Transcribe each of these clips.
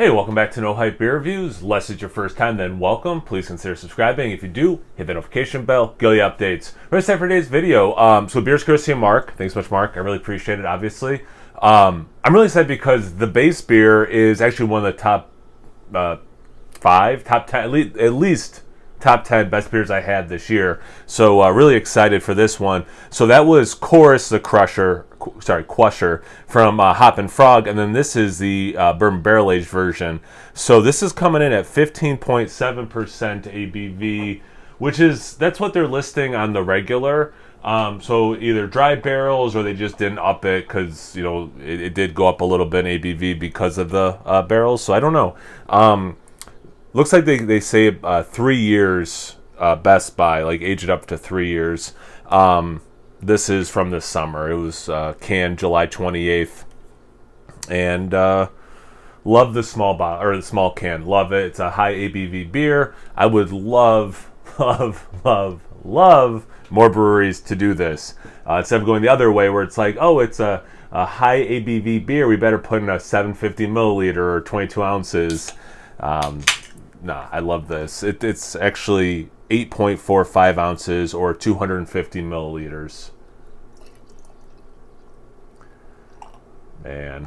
Hey, welcome back to No Hype Beer Reviews. Unless it's your first time, then welcome. Please consider subscribing. If you do, hit the notification bell, get all the updates. We're set for today's video. So beer's courtesy of Mark. Thanks so much, Mark. I really appreciate it, obviously. I'm really excited because the base beer is actually one of the top 5, top 10, at least top 10 best beers I had this year. So really excited for this one. So that was Q.O.R.I.S, the Quasher from Hoppin Frog, and then this is the Bourbon barrel aged version. So this is coming in at 15.7% ABV, that's what they're listing on the regular. So either dry barrels or they just didn't up it because it did go up a little bit in ABV because of the barrels. So I don't know. Looks like they say 3 years best by, like age it up to 3 years. This is from this summer. It was canned July 28th, and love the small bottle or the small can. Love it. It's a high ABV beer. I would love more breweries to do this instead of going the other way, where it's like, oh, it's a high ABV beer. We better put in a 750 milliliter or 22 ounces. Nah, I love this. It's actually 8.45 ounces or 250 milliliters. Man.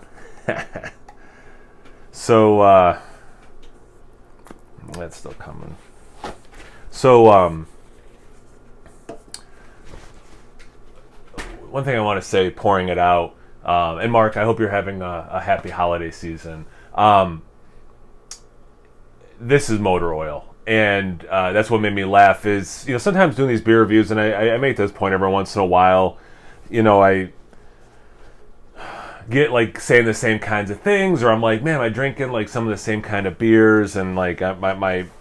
So, that's still coming. So, one thing I want to say, pouring it out, and Mark, I hope you're having a happy holiday season. This is motor oil. And that's what made me laugh is, sometimes doing these beer reviews, and I make this point every once in a while, I get like saying the same kinds of things, or I'm like, man, am I drinking like some of the same kind of beers, and like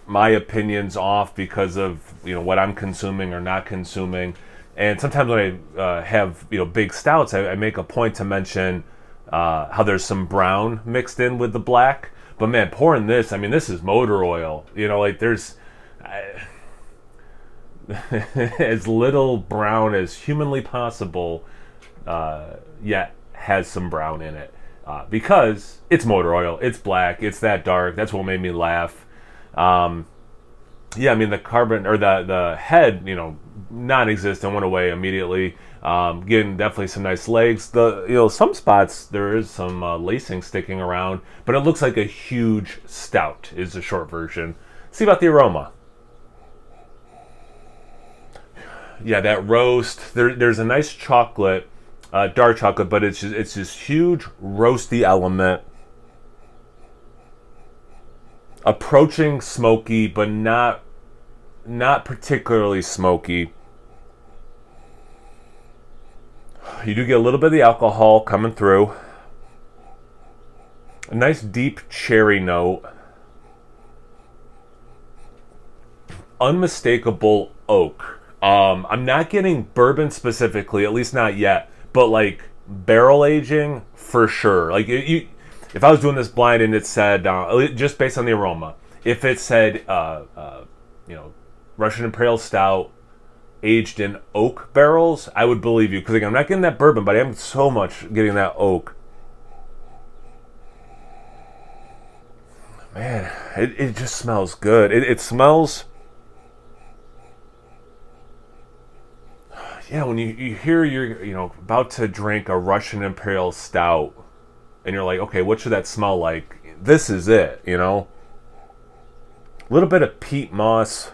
my opinion's off because of, what I'm consuming or not consuming. And sometimes when I have, big stouts, I make a point to mention how there's some brown mixed in with the black. But man, pouring this, this is motor oil. Like there's as little brown as humanly possible, yet has some brown in it. Because it's motor oil, it's black, it's that dark. That's what made me laugh. The carbon, or the head, non-existent, went away immediately. Getting definitely some nice legs. Some spots there is some lacing sticking around, but it looks like a huge stout is the short version. See about the aroma. Yeah, that roast. There's a nice chocolate, dark chocolate, but it's this huge roasty element. Approaching smoky, but not particularly smoky. You do get a little bit of the alcohol coming through. A nice deep cherry note. Unmistakable oak. I'm not getting bourbon specifically, at least not yet, but like barrel aging for sure. Like if I was doing this blind and it said, just based on the aroma, if it said, Russian Imperial Stout aged in oak barrels, I would believe you. Because again, I'm not getting that bourbon, but I am so much getting that oak. Man, it just smells good. It smells... Yeah, when you hear you're about to drink a Russian Imperial Stout, and you're like, okay, what should that smell like? This is it, A little bit of peat moss.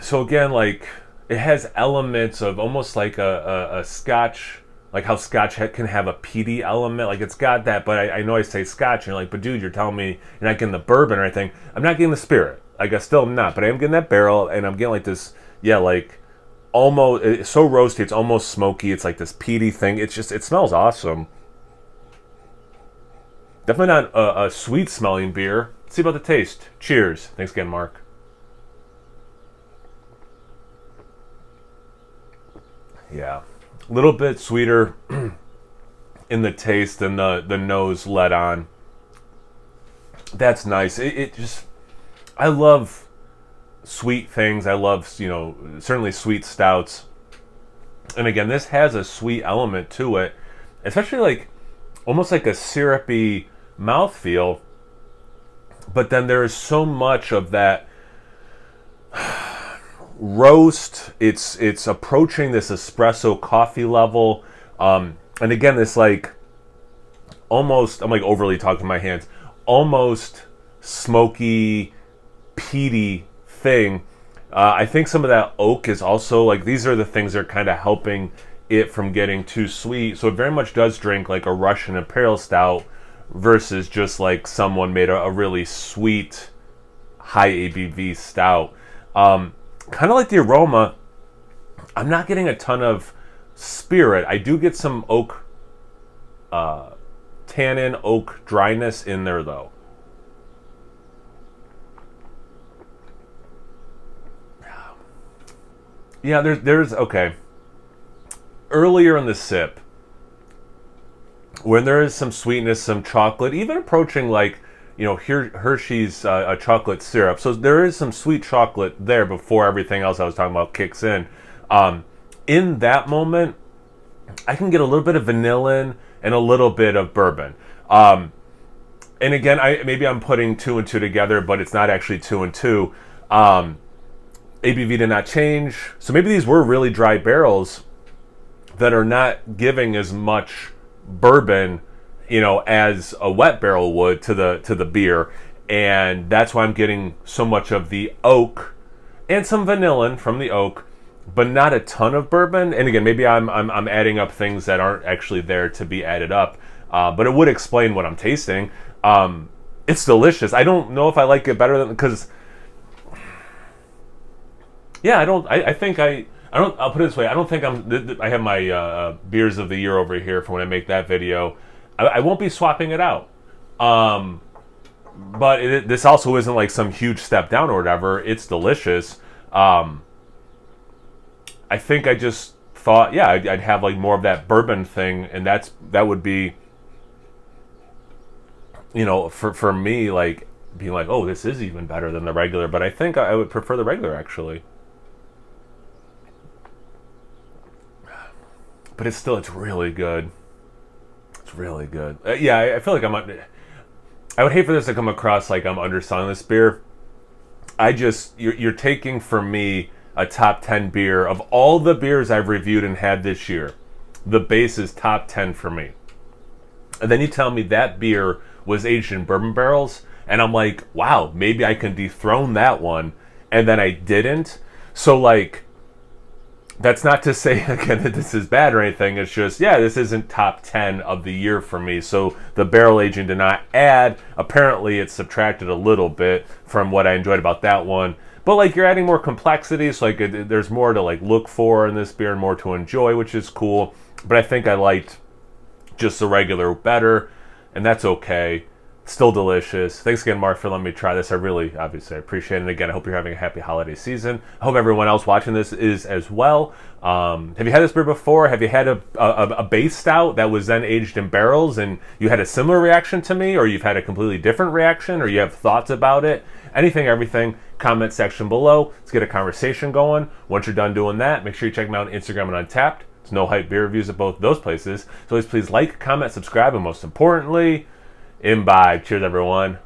So again, like, it has elements of almost like a scotch, like how scotch can have a peaty element. Like, it's got that, but I know I say scotch, and you're like, but dude, you're telling me you're not getting the bourbon or anything. I'm not getting the spirit. Like, I still am not, but I am getting that barrel, and I'm getting like this, like, almost, it's so roasty, it's almost smoky. It's like this peaty thing. It smells awesome. Definitely not a sweet smelling beer. Let's see about the taste. Cheers. Thanks again, Mark. Yeah, a little bit sweeter in the taste than the nose let on. That's nice. It just, I love sweet things. I love, certainly sweet stouts. And again, this has a sweet element to it, especially like almost like a syrupy mouthfeel, but then there is so much of that roast. It's approaching this espresso coffee level, and again, this like almost, I'm like overly talking my hands, almost smoky, peaty thing. I think some of that oak is also like, these are the things that are kind of helping it from getting too sweet. So it very much does drink like a Russian Imperial Stout versus just like someone made a really sweet, high ABV stout. Kind of like the Aroma, I'm not getting a ton of spirit. I do get some oak, tannin, oak dryness in there though. Yeah, there's okay. Earlier in the sip, when there is some sweetness, some chocolate, even approaching like, you know, here Hershey's a chocolate syrup. So there is some sweet chocolate there before everything else I was talking about kicks in. In that moment, I can get a little bit of vanillin and a little bit of bourbon. And again, maybe I'm putting two and two together, but it's not actually two and two. ABV did not change. So maybe these were really dry barrels that are not giving as much bourbon, you know, as a wet barrel would to the beer. And that's why I'm getting so much of the oak and some vanillin from the oak, but not a ton of bourbon. And again, maybe I'm adding up things that aren't actually there to be added up. But it would explain what I'm tasting. It's delicious. I don't know if I like it better than, because yeah, I think I don't, I'll put it this way. I don't think I have my beers of the year over here for when I make that video. I won't be swapping it out. But this also isn't like some huge step down or whatever. It's delicious. I think I just thought, yeah, I'd have like more of that bourbon thing, and that would be, you know, for me, like being like, oh, this is even better than the regular. But I think I would prefer the regular actually. But it's really good. It's really good. Yeah, I feel like I would hate for this to come across like I'm underselling this beer. You're taking from me a top 10 beer of all the beers I've reviewed and had this year. The base is top 10 for me. And then you tell me that beer was aged in bourbon barrels, and I'm like, wow, maybe I can dethrone that one. And then I didn't. So like, that's not to say, again, that this is bad or anything. It's just, yeah, this isn't top 10 of the year for me. So the barrel aging did not add. Apparently, it subtracted a little bit from what I enjoyed about that one. But, like, you're adding more complexity. So, like, there's more to, like, look for in this beer and more to enjoy, which is cool. But I think I liked just the regular better, and that's okay. Still delicious. Thanks again, Mark, for letting me try this. I really, obviously, appreciate it. And again, I hope you're having a happy holiday season. I hope everyone else watching this is as well. Have you had this beer before? Have you had a base stout that was then aged in barrels and you had a similar reaction to me, or you've had a completely different reaction, or you have thoughts about it? Anything, everything, comment section below. Let's get a conversation going. Once you're done doing that, make sure you check me out on Instagram and Untappd. There's no hype beer reviews at both those places. So please like, comment, subscribe, and most importantly, imbibe. Cheers, everyone.